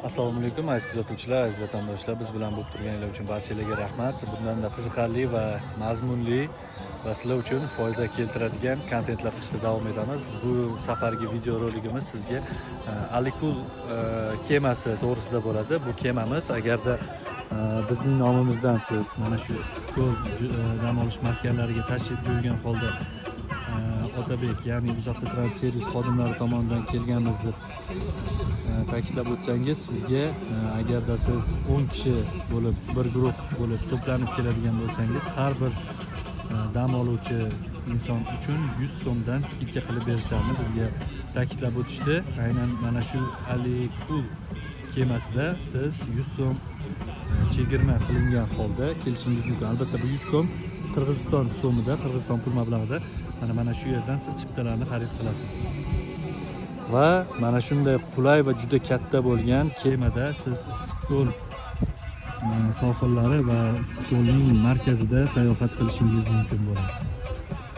Assalomu alaykum aziz kuzatuvchilar, aziz vatandoshlar. Biz bilan bo'lib turganinglar uchun barchalarga rahmat. Bundan-da qiziqarli va mazmunli va sizlar uchun foyda keltiradigan kontentlar qilishda davom etamiz. Bu safargi videorolikimiz sizga Alikul kemasi to'g'risida bo'ladi. Bu kemamiz agarda bizning nomimizdan siz mana shu issiqko'l dam olish maskanlariga tashrif buyurgan holda Otabek, ya'ni Uzoqda Transservis xodimlari tomonidan kelganmiz deb ta'kidlab o'tsangiz, sizga agarda siz 10 kishi bo'lib, bir guruh bo'lib to'planib keladigan bo'lsangiz, har bir dam oluvchi inson uchun 100 so'mdan skidka qilib berishlarini bizga ta'kidlab o'tishdi. Aynan mana shu Alikul kemasida siz 100 so'm chegirma qilingan holda kelishingiz mumkin. Albatta bu 100 so'm Qirg'iziston so'mida, Qirg'iziston pul mablag'ida mana shu yerdan siz chiptalarni xarid qilasiz. Va mana shunday qulay va juda katta bo'lgan kemada siz Issiqko'l sohillari va Issiqko'lning markazida sayohat qilishingiz mumkin bo'ladi.